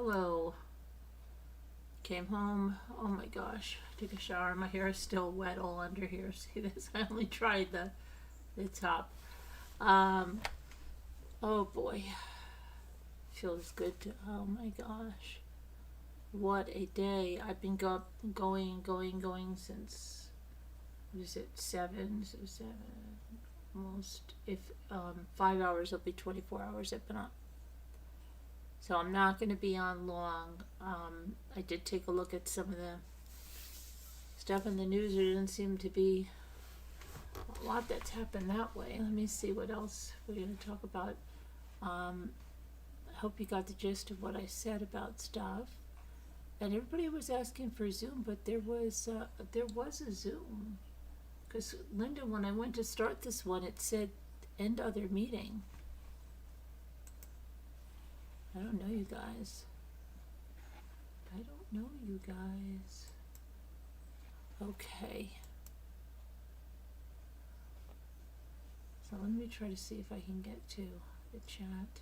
Hello. Came home. Oh my gosh. Took a shower. My hair is still wet all under here. See this? I only tried the top. Um, oh boy. Feels good to, oh my gosh. What a day. I've been going since, what is it, 7? So 7, almost, if 5 hours, it'll be 24 hours I've been up. So I'm not going to be on long. I did take a look at some of the stuff in the news. There didn't seem to be a lot that's happened that way. Let me see what else we're going to talk about. I hope you got the gist of what I said about stuff. And everybody was asking for Zoom, but there was a Zoom. Because Linda, when I went to start this one, it said end other meeting. I don't know you guys. I don't know you guys. Okay. So let me try to see if I can get to the chat.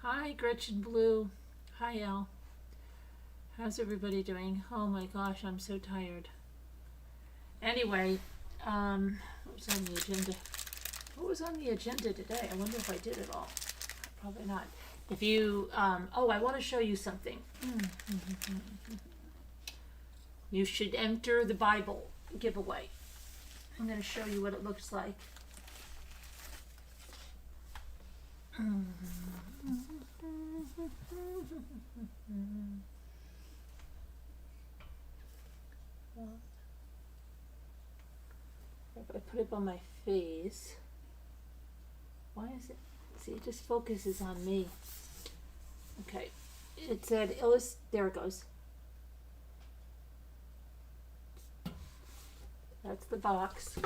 Hi, Gretchen Blue. Hi, Al. How's everybody doing? Oh my gosh, I'm so tired. Anyway, what was on the agenda? What was on the agenda today? I wonder if I did it all. Probably not. If you, oh, I want to show you something. You should enter the Bible giveaway. I'm going to show you what it looks like. If I put it on my face, why is it? See, it just focuses on me. Okay, it said there it goes. That's the box.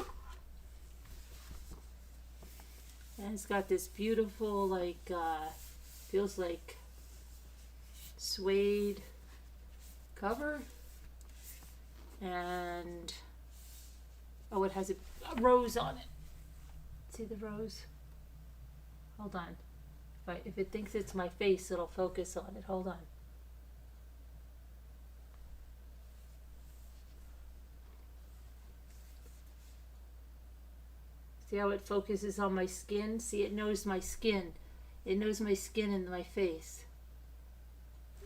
And it's got this beautiful, like, feels like suede cover. And, oh, it has a rose on it. See the rose? Hold on. If it thinks it's my face, it'll focus on it. Hold on. See how it focuses on my skin? See, it knows my skin. It knows my skin and my face.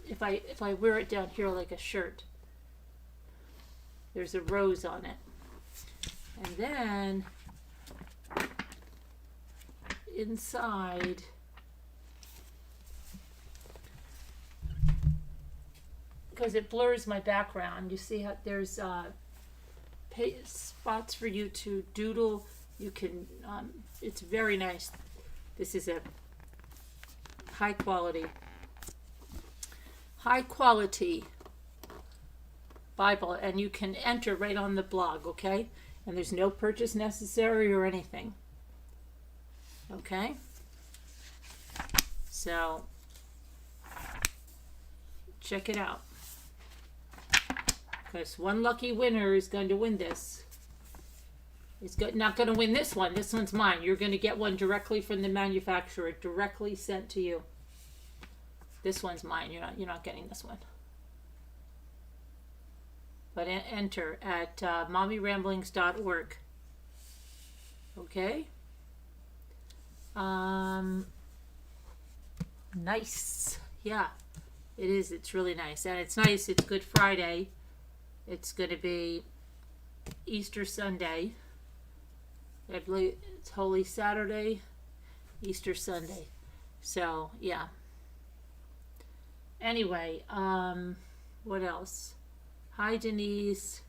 If I wear it down here like a shirt, there's a rose on it. And then inside because it blurs my background, you see how there's spots for you to doodle. You can, it's very nice. This is a high quality Bible, and you can enter right on the blog, okay? And there's no purchase necessary or anything. Okay? So, check it out. Because one lucky winner is going to win this. It's not going to win this one. This one's mine. You're going to get one directly from the manufacturer, directly sent to you. This one's mine. You're not getting this one. But enter at mommyramblings.org. Okay. Nice. Yeah, it is. It's really nice. And it's nice. It's Good Friday. It's going to be Easter Sunday. I believe it's Holy Saturday, Easter Sunday. So, yeah. Anyway, what else? Hi, Denise.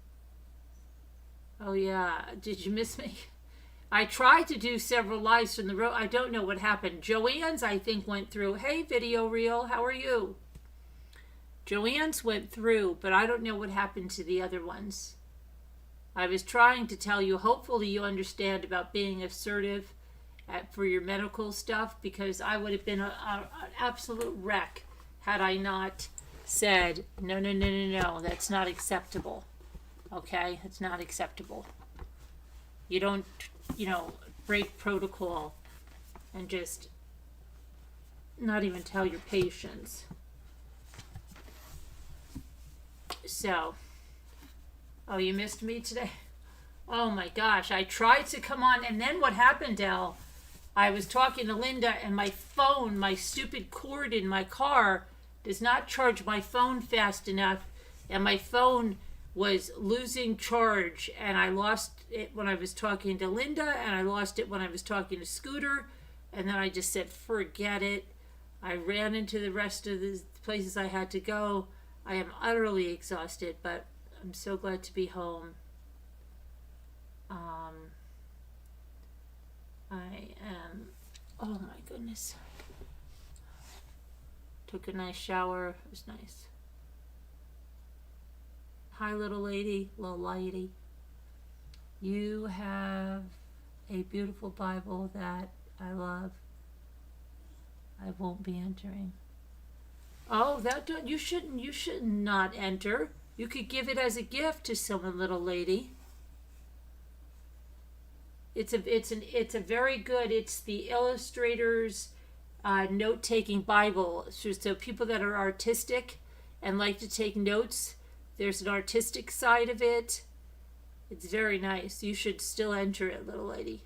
Oh, yeah. Did you miss me? I tried to do several lives from the road. I don't know what happened. Joanne's, I think, went through. Hey, Video Reel, how are you? Joanne's went through, but I don't know what happened to the other ones. I was trying to tell you, hopefully you understand about being assertive for your medical stuff, because I would have been an absolute wreck had I not said, no, no, no, no, no, that's not acceptable. Okay? It's not acceptable. You don't, break protocol and just not even tell your patients. So, oh, you missed me today? Oh my gosh, I tried to come on, and then what happened, Del? I was talking to Linda, and my phone, my stupid cord in my car, does not charge my phone fast enough, and my phone was losing charge, and I lost it when I was talking to Linda, and I lost it when I was talking to Scooter, and then I just said, forget it. I ran into the rest of the places I had to go. I am utterly exhausted, but I'm so glad to be home. I am, oh my goodness. Took a nice shower. It was nice. Hi, little lady, little lady. You have a beautiful Bible that I love. I won't be entering. Oh, you should not enter. You could give it as a gift to someone, little lady. It's a very good. It's the Illustrator's note-taking Bible. So people that are artistic and like to take notes, there's an artistic side of it. It's very nice. You should still enter it, little lady.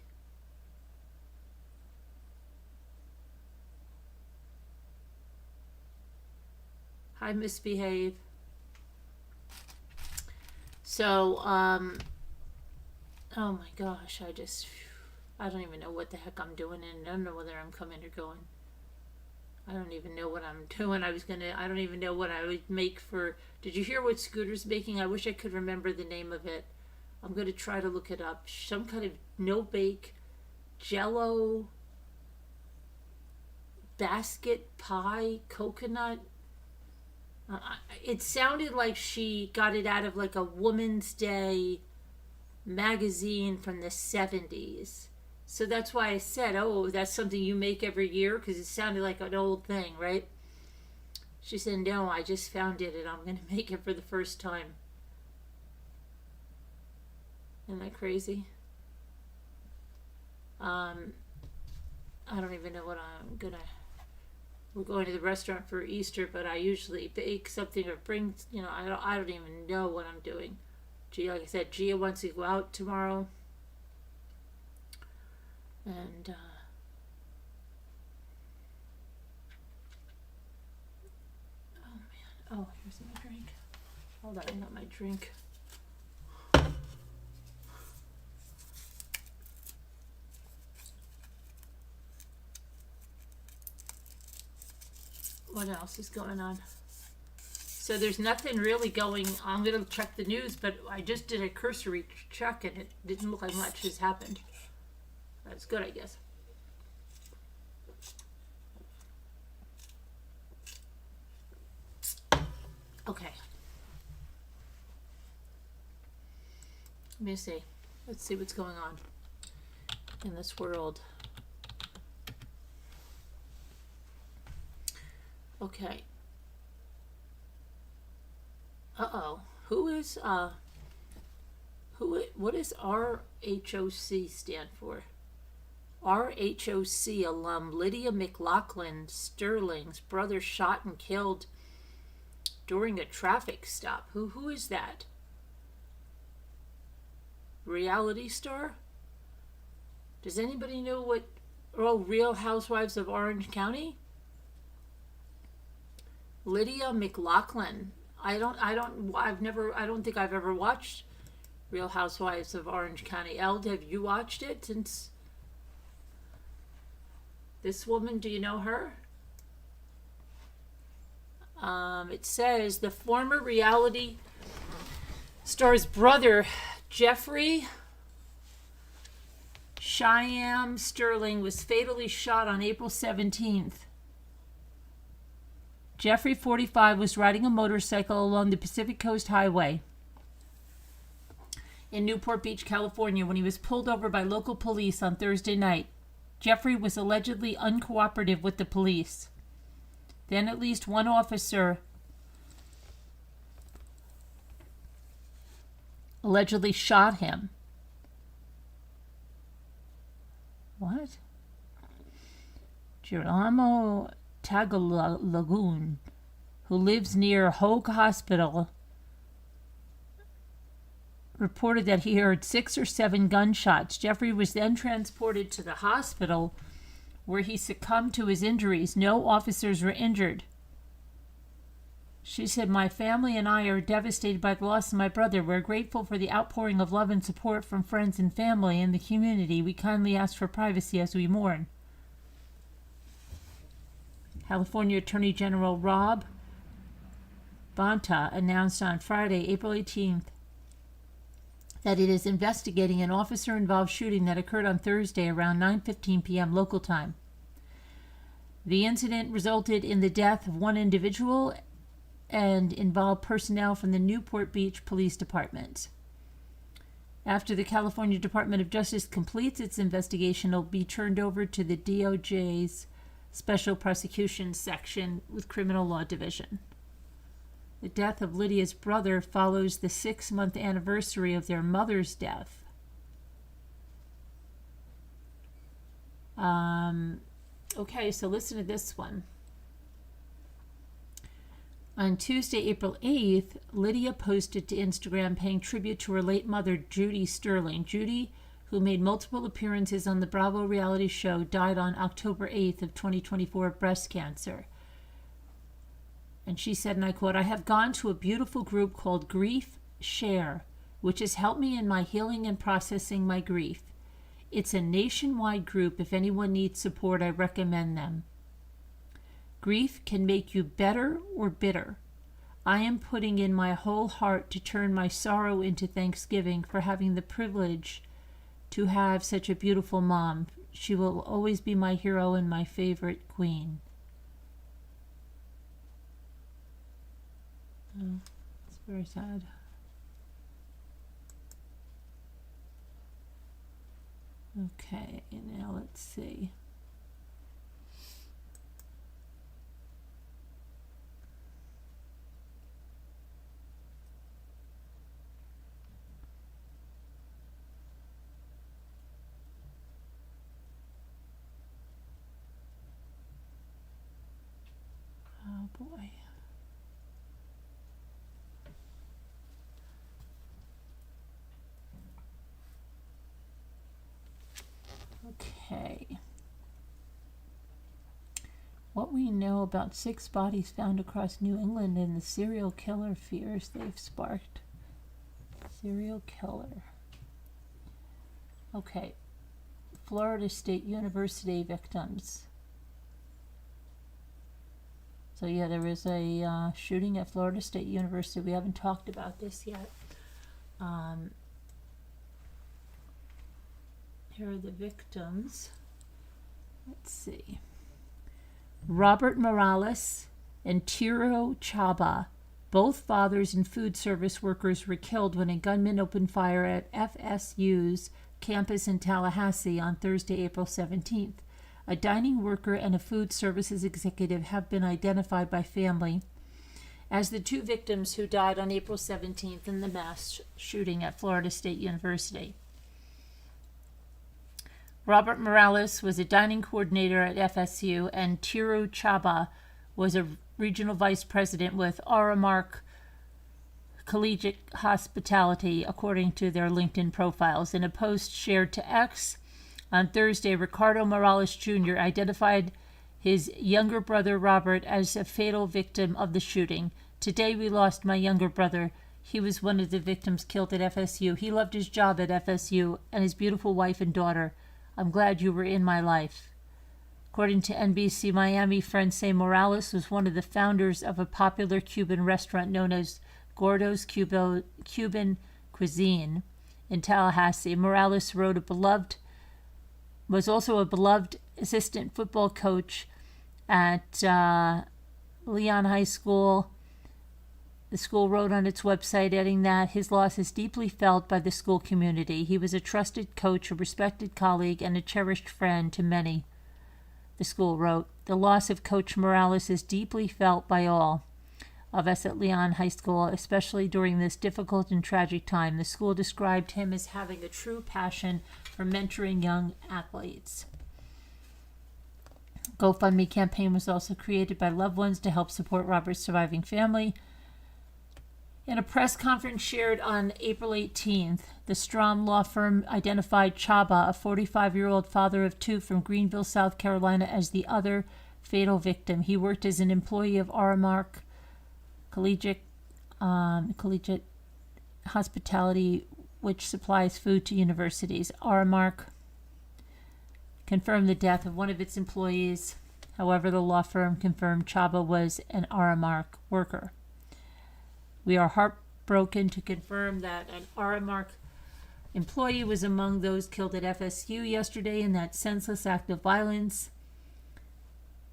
Hi, Misbehave. So, oh my gosh, I don't even know what the heck I'm doing, and I don't know whether I'm coming or going. I don't even know what I'm doing. I don't even know what I would make for, did you hear what Scooter's making? I wish I could remember the name of it. I'm going to try to look it up. Some kind of no-bake Jello basket pie coconut. It sounded like she got it out of like a Woman's Day magazine from the 70s. So that's why I said, oh, that's something you make every year, because it sounded like an old thing, right? She said, no, I just found it and I'm going to make it for the first time. Isn't that crazy? I don't even know what I'm going to... We're going to the restaurant for Easter, but I usually bake something or bring, I don't even know what I'm doing. Like I said, Gia wants to go out tomorrow. And, oh man. Oh, here's my drink. Hold on, I got my drink. What else is going on? So there's nothing really going on. I'm going to check the news, but I just did a cursory check and it didn't look like much has happened. That's good, I guess. Okay. Let me see. Let's see what's going on in this world. Okay. Uh-oh. What does RHOC stand for? RHOC alum Lydia McLaughlin Sterling's brother shot and killed during a traffic stop. Who is that? Reality star? Does anybody know what? Oh, Real Housewives of Orange County? Lydia McLaughlin. I don't think I've ever watched Real Housewives of Orange County. Eld, have you watched it since this woman? Do you know her? It says the former reality star's brother, Jeffrey Shyam Sterling, was fatally shot on April 17th. Jeffrey, 45, was riding a motorcycle along the Pacific Coast Highway in Newport Beach, California, when he was pulled over by local police on Thursday night. Jeffrey was allegedly uncooperative with the police. Then at least one officer allegedly shot him. What? Girolamo Tagalagoon, who lives near Hoag Hospital, reported that he heard 6 or 7 gunshots. Jeffrey was then transported to the hospital where he succumbed to his injuries. No officers were injured. She said, "My family and I are devastated by the loss of my brother. We're grateful for the outpouring of love and support from friends and family in the community. We kindly ask for privacy as we mourn." California Attorney General Rob Bonta announced on Friday, April 18th, that it is investigating an officer-involved shooting that occurred on Thursday around 9:15 p.m. local time. The incident resulted in the death of one individual and involved personnel from the Newport Beach Police Department. After the California Department of Justice completes its investigation, it will be turned over to the DOJ's Special Prosecutions Section with Criminal Law Division. The death of Lydia's brother follows the 6-month anniversary of their mother's death. Okay, so listen to this one. On Tuesday, April 8th, Lydia posted to Instagram paying tribute to her late mother, Judy Sterling. Judy, who made multiple appearances on the Bravo reality show, died on October 8th of 2024 of breast cancer. And she said, and I quote, "I have gone to a beautiful group called Grief Share, which has helped me in my healing and processing my grief. It's a nationwide group. If anyone needs support, I recommend them. Grief can make you better or bitter. I am putting in my whole heart to turn my sorrow into thanksgiving for having the privilege to have such a beautiful mom. She will always be my hero and my favorite queen." Oh, it's very sad. Okay, now let's see. Oh boy. Okay. What we know about 6 bodies found across New England and the serial killer fears they've sparked. Serial killer. Okay. Florida State University victims. So yeah, there was a shooting at Florida State University. We haven't talked about this yet. Here are the victims. Let's see. Robert Morales and Tiro Chaba, both fathers and food service workers, were killed when a gunman opened fire at FSU's campus in Tallahassee on Thursday, April 17th. A dining worker and a food services executive have been identified by family as the 2 victims who died on April 17th in the mass shooting at Florida State University. Robert Morales was a dining coordinator at FSU, and Tiro Chaba was a regional vice president with Aramark Collegiate Hospitality, according to their LinkedIn profiles. In a post shared to X on Thursday, Ricardo Morales Jr. identified his younger brother Robert as a fatal victim of the shooting. "Today we lost my younger brother. He was one of the victims killed at FSU. He loved his job at FSU and his beautiful wife and daughter. I'm glad you were in my life." According to NBC Miami, Francés Morales was one of the founders of a popular Cuban restaurant known as Gordo's Cuban Cuisine in Tallahassee. Morales was also a beloved assistant football coach at Leon High School The school wrote on its website, adding that his loss is deeply felt by the school community. He was a trusted coach, a respected colleague, and a cherished friend to many. The school wrote, the loss of Coach Morales is deeply felt by all of us at Leon High School, especially during this difficult and tragic time. The school described him as having a true passion for mentoring young athletes. GoFundMe campaign was also created by loved ones to help support Robert's surviving family. In a press conference shared on April 18th, the Strom law firm identified Chaba, a 45-year-old father of two from Greenville, South Carolina, as the other fatal victim. He worked as an employee of Aramark Collegiate Hospitality, which supplies food to universities. Aramark confirmed the death of one of its employees. However, the law firm confirmed Chaba was an Aramark worker. We are heartbroken to confirm that an Aramark employee was among those killed at FSU yesterday in that senseless act of violence.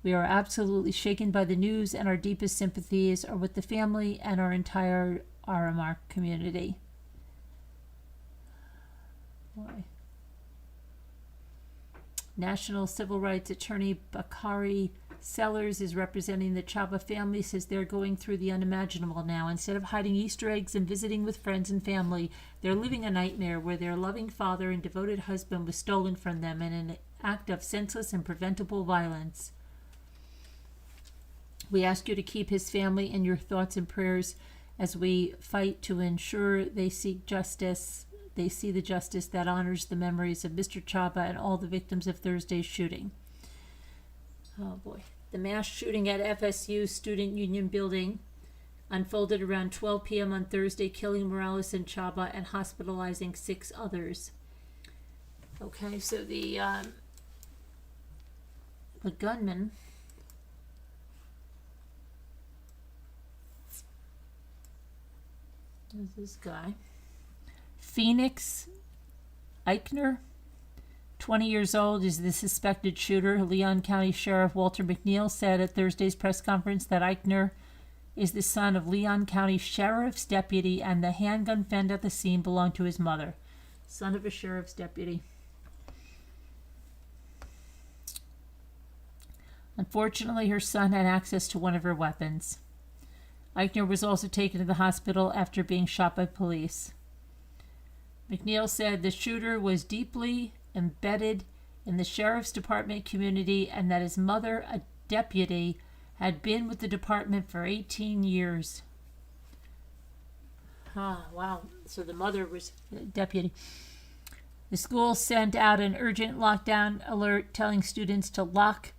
We are absolutely shaken by the news, and our deepest sympathies are with the family and our entire Aramark community. Boy. National Civil Rights Attorney Bakari Sellers is representing the Chaba family, says they're going through the unimaginable now. Instead of hiding Easter eggs and visiting with friends and family, they're living a nightmare where their loving father and devoted husband was stolen from them in an act of senseless and preventable violence. We ask you to keep his family in your thoughts and prayers as we fight to ensure they seek justice. They see the justice that honors the memories of Mr. Chaba and all the victims of Thursday's shooting. Oh boy. The mass shooting at FSU Student Union Building unfolded around 12 p.m. on Thursday, killing Morales and Chaba and hospitalizing 6 others. Okay, so the gunman is this guy. Phoenix Eichner, 20 years old, is the suspected shooter. Leon County Sheriff Walter McNeil said at Thursday's press conference that Eichner is the son of Leon County Sheriff's deputy, and the handgun found at the scene belonged to his mother. Son of a sheriff's deputy. Unfortunately, her son had access to one of her weapons. Eichner was also taken to the hospital after being shot by police. McNeil said the shooter was deeply embedded in the sheriff's department community and that his mother, a deputy, had been with the department for 18 years. Wow. So the mother was a deputy. The school sent out an urgent lockdown alert telling students to lock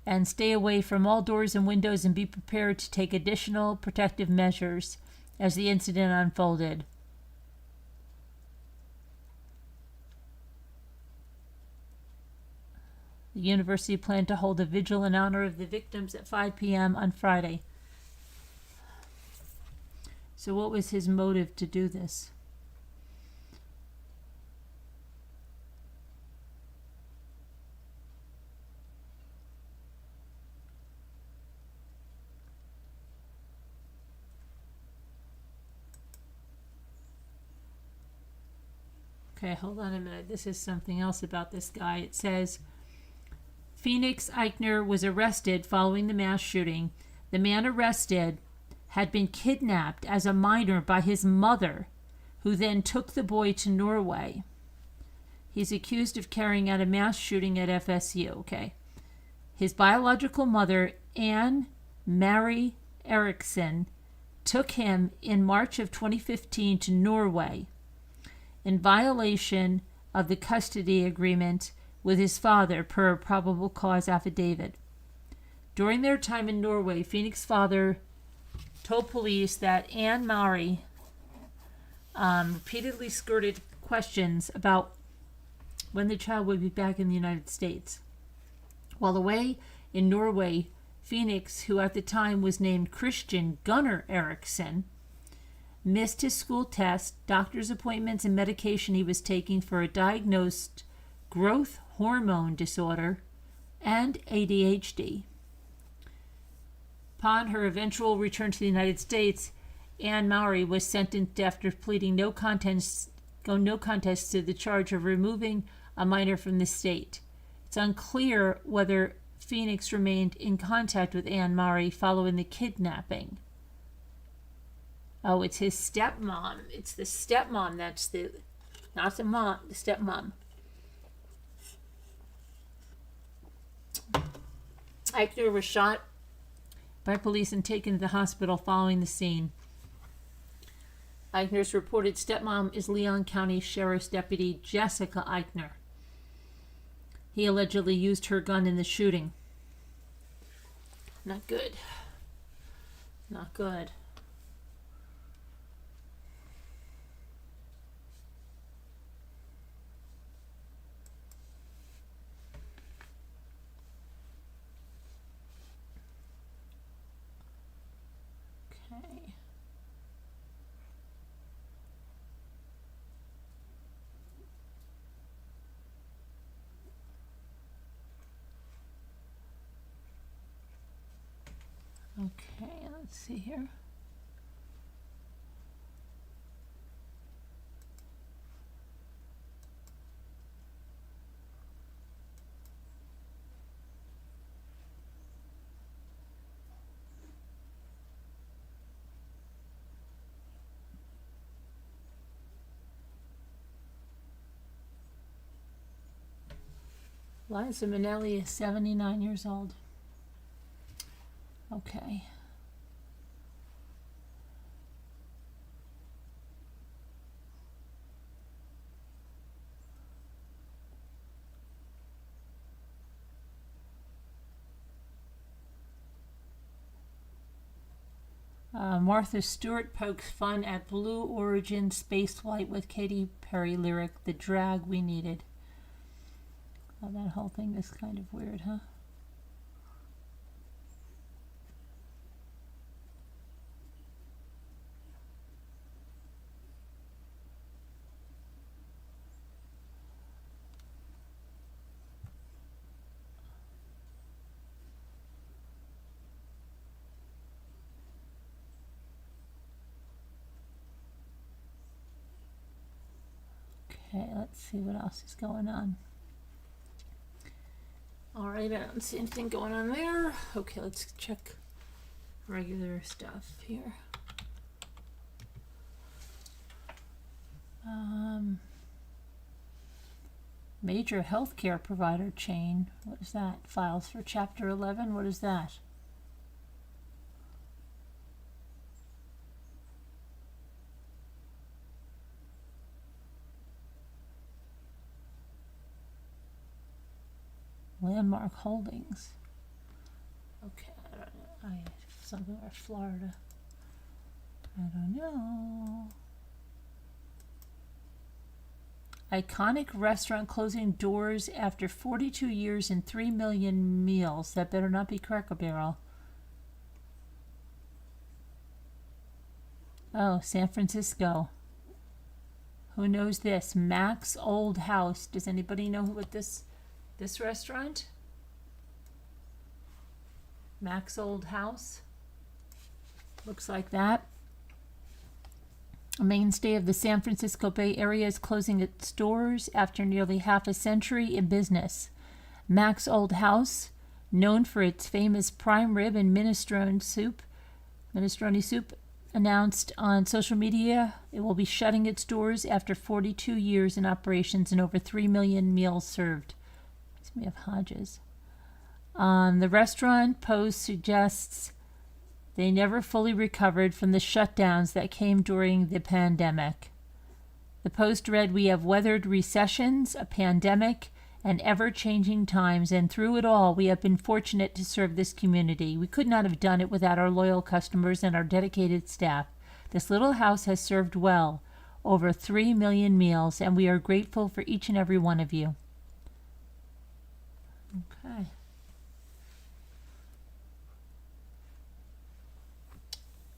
and stay away from all doors and windows and be prepared to take additional protective measures as the incident unfolded. The university planned to hold a vigil in honor of the victims at 5 p.m. on Friday. So what was his motive to do this? Okay, hold on a minute. This is something else about this guy. It says, Phoenix Eichner was arrested following the mass shooting. The man arrested had been kidnapped as a minor by his mother, who then took the boy to Norway. He's accused of carrying out a mass shooting at FSU. Okay. His biological mother, Anne Marie Eriksson, took him in March of 2015 to Norway in violation of the custody agreement with his father per a probable cause affidavit. During their time in Norway, Phoenix's father told police that Anne Marie repeatedly skirted questions about when the child would be back in the United States. While away in Norway, Phoenix, who at the time was named Christian Gunnar Eriksson, missed his school test, doctor's appointments, and medication he was taking for a diagnosed growth hormone disorder and ADHD. Upon her eventual return to the United States, Anne Mowry was sentenced after pleading no contest to the charge of removing a minor from the state. It's unclear whether Phoenix remained in contact with Anne Mowry following the kidnapping. Oh, it's his stepmom. It's the stepmom that's not the mom, the stepmom. Eichner was shot by police and taken to the hospital following the scene. Eichner's reported stepmom is Leon County Sheriff's Deputy Jessica Eichner. He allegedly used her gun in the shooting. Not good. Not good. Okay. Okay, let's see here. Liza Minnelli is 79 years old. Okay. Martha Stewart pokes fun at Blue Origin spaceflight with Katy Perry lyric, "The Drag We Needed." Oh, that whole thing is kind of weird, huh? Okay, let's see what else is going on. All right, I don't see anything going on there. Okay, let's check regular stuff here. Major healthcare provider chain. What is that? Files for Chapter 11. What is that? Landmark Holdings. Okay, I don't know. Something about Florida. I don't know. Iconic restaurant closing doors after 42 years and 3 million meals. That better not be Cracker Barrel. Oh, San Francisco. Who knows this? Mac's Old House. Does anybody know what this restaurant? Mac's Old House. Looks like that. A mainstay of the San Francisco Bay Area is closing its doors after nearly half a century in business. Mac's Old House, known for its famous prime rib and minestrone soup, announced on social media it will be shutting its doors after 42 years in operations and over 3 million meals served. Reminds me of Hodges. The restaurant post suggests they never fully recovered from the shutdowns that came during the pandemic. The post read, "We have weathered recessions, a pandemic, and ever-changing times, and through it all, we have been fortunate to serve this community. We could not have done it without our loyal customers and our dedicated staff. This little house has served well, over 3 million meals, and we are grateful for each and every one of you." Okay.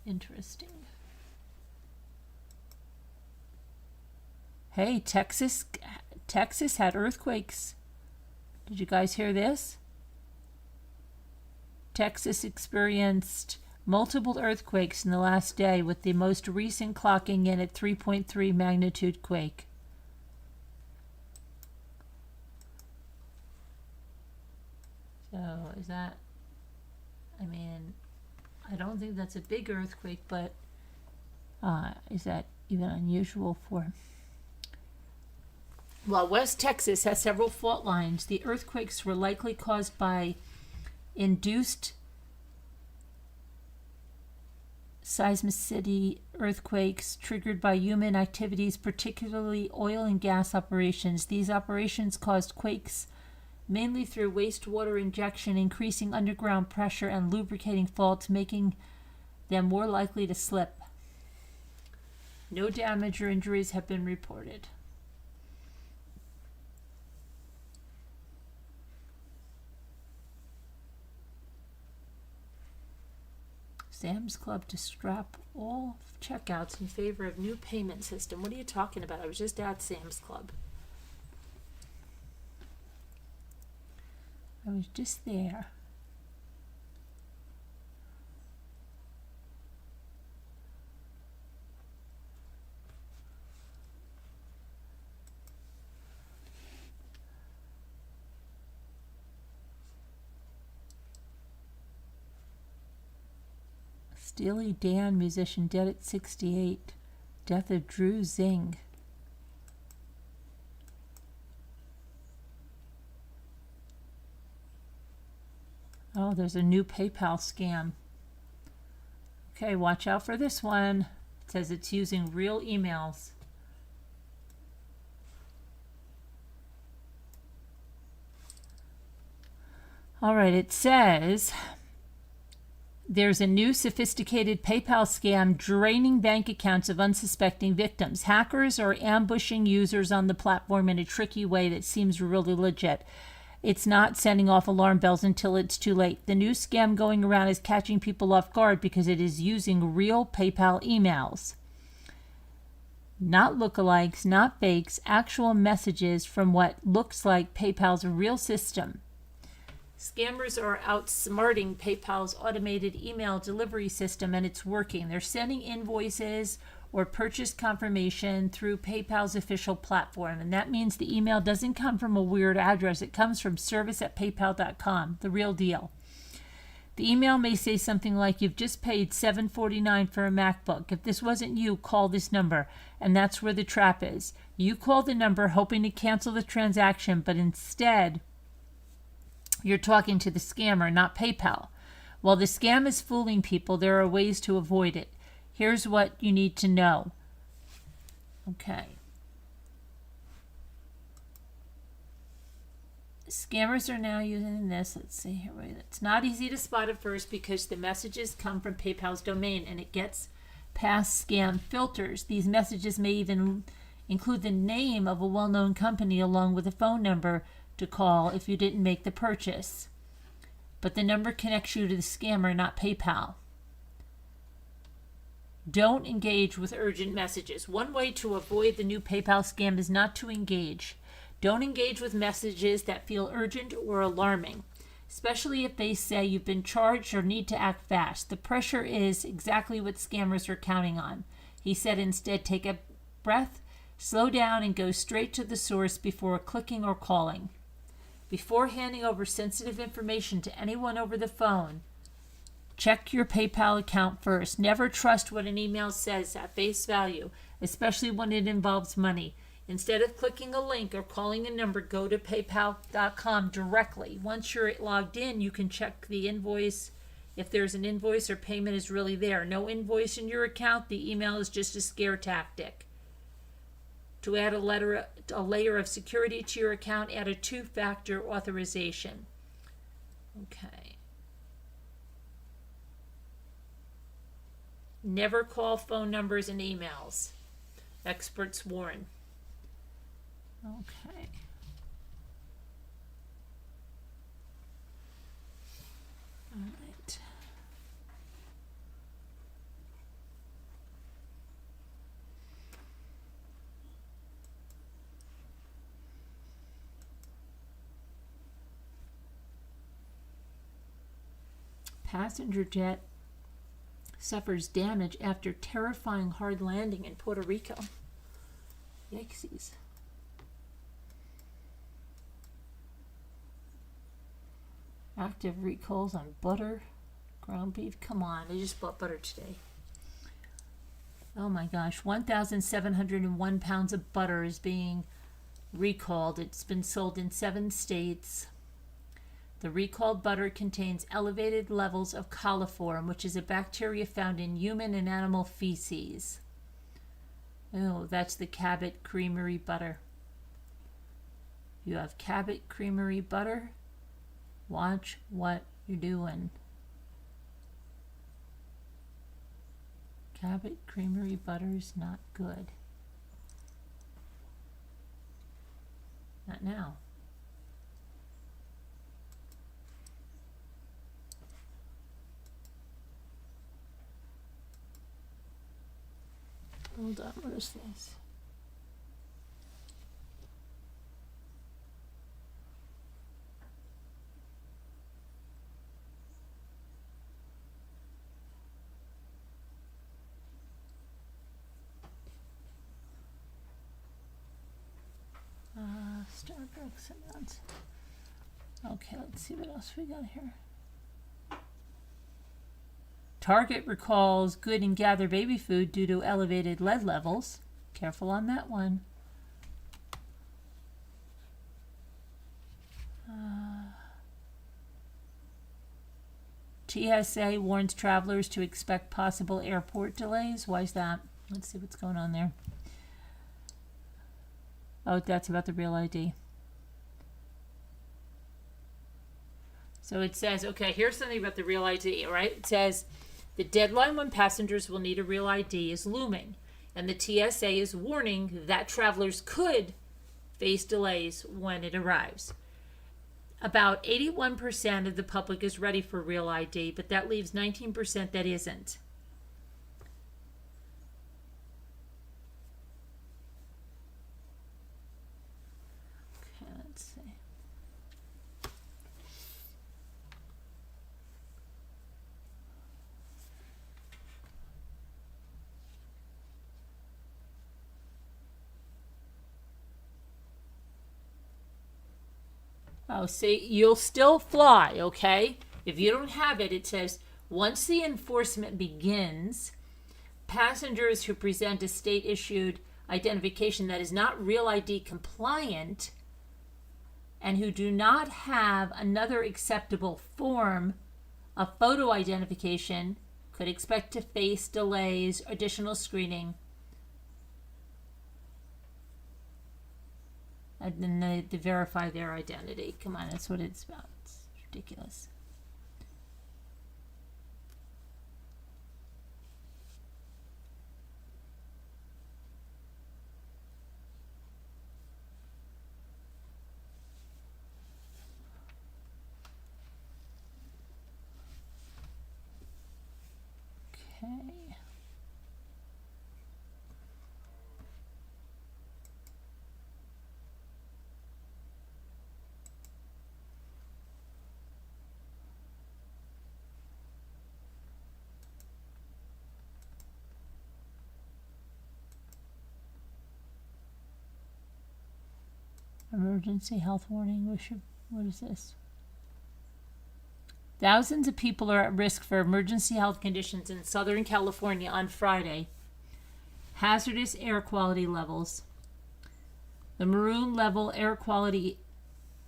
Interesting. Hey, Texas had earthquakes. Did you guys hear this? Texas experienced multiple earthquakes in the last day, with the most recent clocking in at 3.3 magnitude quake. So is that, I mean, I don't think that's a big earthquake, but is that even unusual for? While West Texas has several fault lines, the earthquakes were likely caused by induced seismicity earthquakes triggered by human activities, particularly oil and gas operations. These operations caused quakes mainly through wastewater injection, increasing underground pressure and lubricating faults, making them more likely to slip. No damage or injuries have been reported. Sam's Club to scrap all checkouts in favor of new payment system. What are you talking about? I was just at Sam's Club. I was just there. Steely Dan, musician, dead at 68. Death of Drew Zing. Oh, there's a new PayPal scam. Okay, watch out for this one. It says it's using real emails. All right, it says there's a new sophisticated PayPal scam draining bank accounts of unsuspecting victims. Hackers are ambushing users on the platform in a tricky way that seems really legit. It's not sending off alarm bells until it's too late. The new scam going around is catching people off guard because it is using real PayPal emails. Not lookalikes, not fakes, actual messages from what looks like PayPal's real system. Scammers are outsmarting PayPal's automated email delivery system, and it's working. They're sending invoices or purchase confirmation through PayPal's official platform, and that means the email doesn't come from a weird address. It comes from service@paypal.com, the real deal. The email may say something like, "You've just paid $749 for a MacBook. If this wasn't you, call this number." And that's where the trap is. You call the number hoping to cancel the transaction, but instead you're talking to the scammer, not PayPal. While the scam is fooling people, there are ways to avoid it. Here's what you need to know. Okay. Scammers are now using this. Let's see here. Wait, it's not easy to spot at first because the messages come from PayPal's domain and it gets past scam filters. These messages may even include the name of a well-known company along with a phone number to call if you didn't make the purchase. But the number connects you to the scammer, not PayPal. Don't engage with urgent messages. One way to avoid the new PayPal scam is not to engage. Don't engage with messages that feel urgent or alarming, especially if they say you've been charged or need to act fast. The pressure is exactly what scammers are counting on. He said instead, take a breath, slow down, and go straight to the source before clicking or calling. Before handing over sensitive information to anyone over the phone, check your PayPal account first. Never trust what an email says at face value, especially when it involves money. Instead of clicking a link or calling a number, go to paypal.com directly. Once you're logged in, you can check the invoice. If there's an invoice or payment is really there. No invoice in your account. The email is just a scare tactic. To add a layer of security to your account, add a two-factor authorization. Okay. Never call phone numbers and emails. Experts warn. Okay. All right. Passenger jet suffers damage after terrifying hard landing in Puerto Rico. Yikesies. Active recalls on butter, ground beef. Come on, I just bought butter today. Oh my gosh, 1,701 pounds of butter is being recalled. It's been sold in 7 states. The recalled butter contains elevated levels of coliform, which is a bacteria found in human and animal feces. Oh, that's the Cabot Creamery butter. You have Cabot Creamery butter. Watch what you're doing. Cabot Creamery butter's not good. Not now. Hold on, what is this? Starbucks amounts. Okay, let's see what else we got here. Target recalls Good and Gather baby food due to elevated lead levels. Careful on that one. TSA warns travelers to expect possible airport delays. Why is that? Let's see what's going on there. Oh, that's about the Real ID. So it says, okay, here's something about the Real ID, right? It says, the deadline when passengers will need a Real ID is looming, and the TSA is warning that travelers could face delays when it arrives. About 81% of the public is ready for Real ID, but that leaves 19% that isn't. Okay, let's see. Oh, see, you'll still fly, okay? If you don't have it, it says, once the enforcement begins, passengers who present a state-issued identification that is not Real ID compliant and who do not have another acceptable form of photo identification could expect to face delays, additional screening, and then they verify their identity. Come on, that's what it's about. It's ridiculous. Okay. Emergency health warning. What is this? Thousands of people are at risk for emergency health conditions in Southern California on Friday. Hazardous air quality levels. The maroon level air quality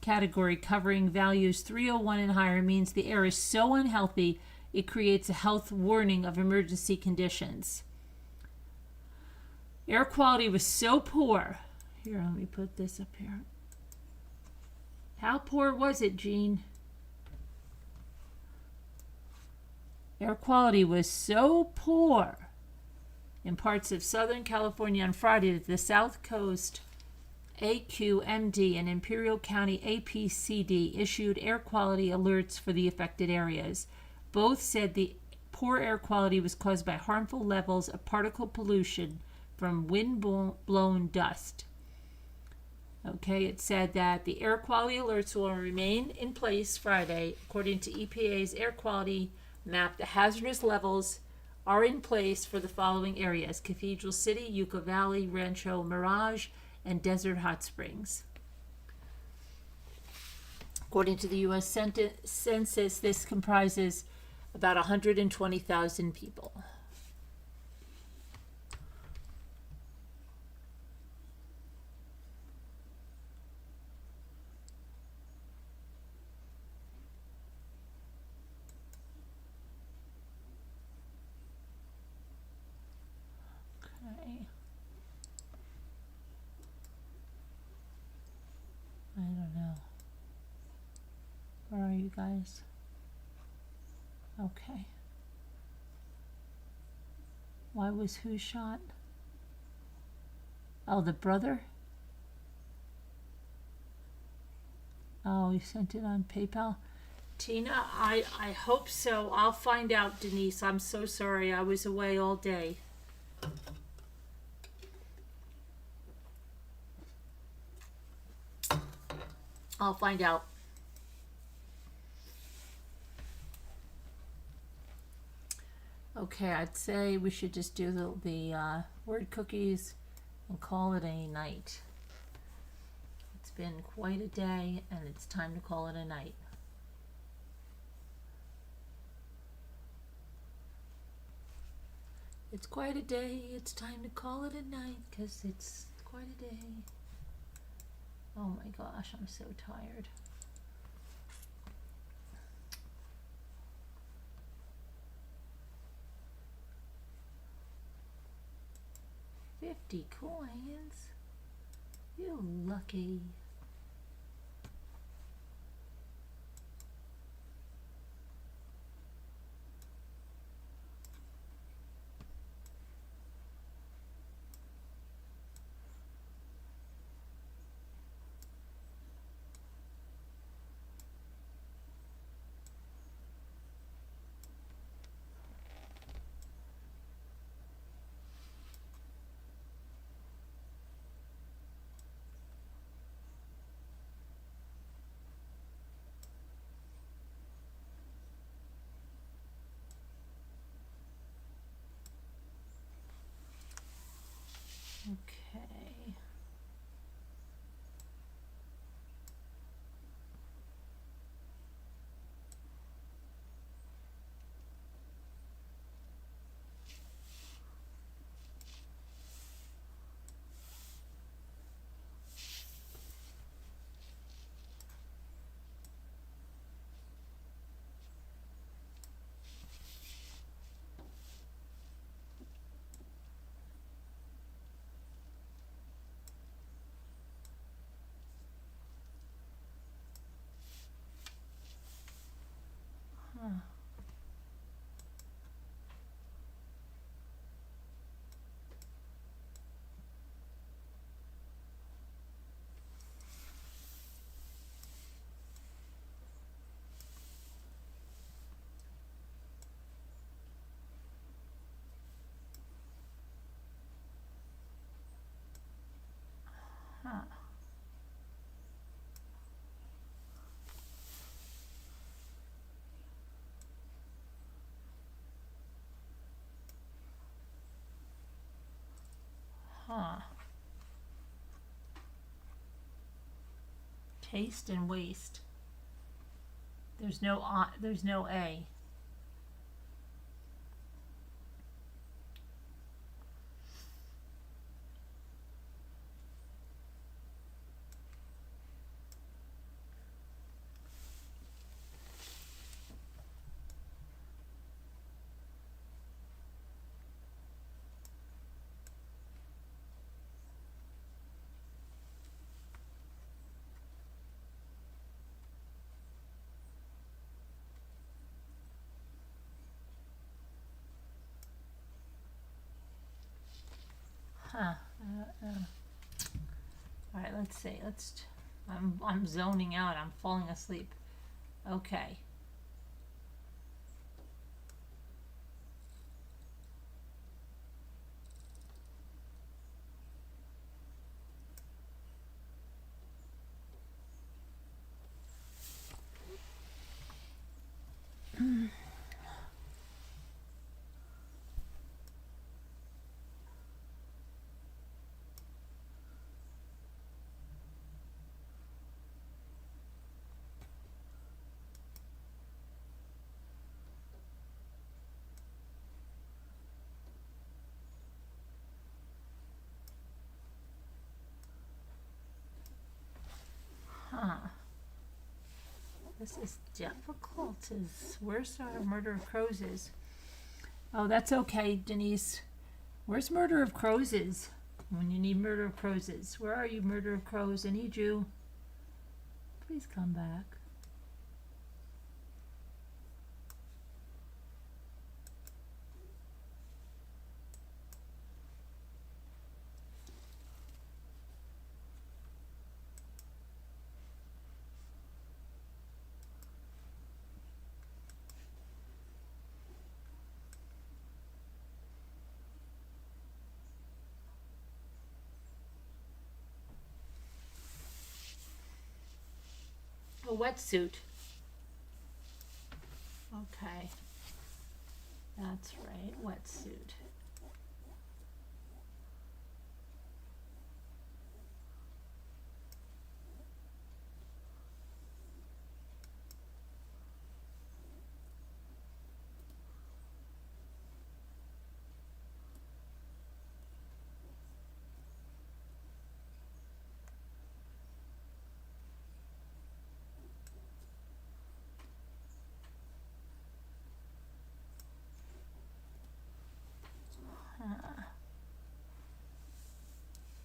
category covering values 301 and higher means the air is so unhealthy it creates a health warning of emergency conditions. Air quality was so poor. Here, let me put this up here. How poor was it, Jean? Air quality was so poor in parts of Southern California on Friday that the South Coast AQMD and Imperial County APCD issued air quality alerts for the affected areas. Both said the poor air quality was caused by harmful levels of particle pollution from wind-blown dust. Okay, it said that the air quality alerts will remain in place Friday. According to EPA's air quality map, the hazardous levels are in place for the following areas: Cathedral City, Yucca Valley, Rancho Mirage, and Desert Hot Springs. According to the U.S. Census, this comprises about 120,000 people. Okay. I don't know. Where are you guys? Okay. Why was who shot? Oh, the brother? Oh, he sent it on PayPal. Tina, I hope so. I'll find out, Denise. I'm so sorry. I was away all day. I'll find out. Okay, I'd say we should just do the word cookies and call it a night. It's been quite a day, and it's time to call it a night. It's quite a day. It's time to call it a night, 'cause it's quite a day. Oh my gosh, I'm so tired. $50. You lucky. Okay. Huh. Huh. Huh. Taste and waste. There's no A. Huh. All right, let's see. I'm zoning out. I'm falling asleep. Okay. This is difficult. Where's our Murder of Crows is? Oh, that's okay, Denise. Where's Murder of Crows is? When you need Murder of Crows is. Where are you, Murder of Crows? I need you. Please come back. A wetsuit. Okay. That's right, wetsuit.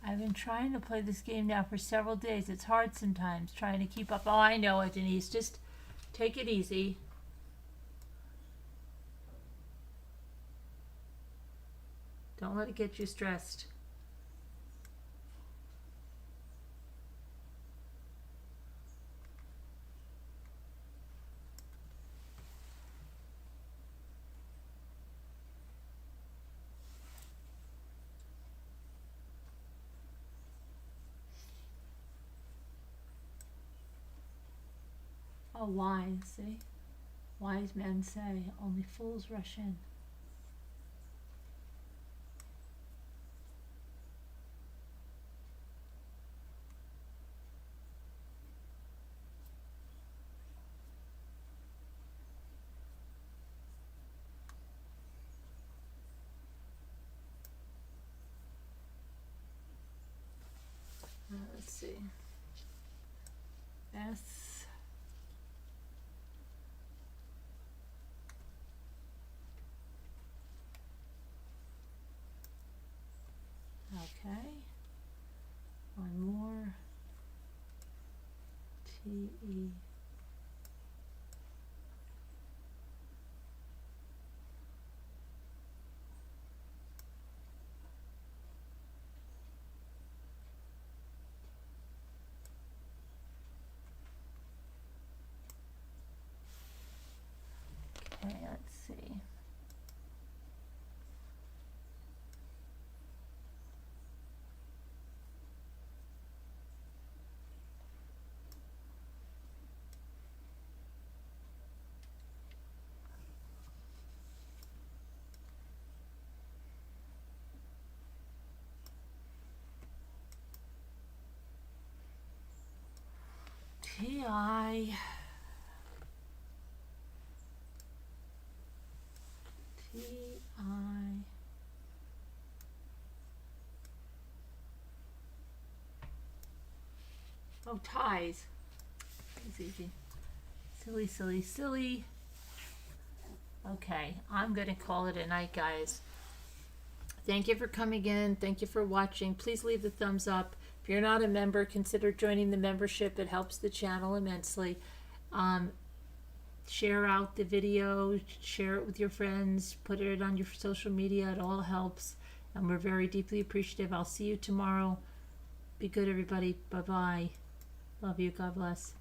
I've been trying to play this game now for several days. It's hard sometimes trying to keep up. Oh, I know it, Denise. Just take it easy. Don't let it get you stressed. Oh, wise, see? Wise men say, only fools rush in. Let's see. S. Okay. One more. T-E. Okay, let's see. T-I. T-I. Oh, ties. It's easy. Silly, silly, silly. Okay, I'm going to call it a night, guys. Thank you for coming in. Thank you for watching. Please leave the thumbs up. If you're not a member, consider joining the membership. It helps the channel immensely. Share out the video. Share it with your friends. Put it on your social media. It all helps. And we're very deeply appreciative. I'll see you tomorrow. Be good, everybody. Bye-bye. Love you. God bless.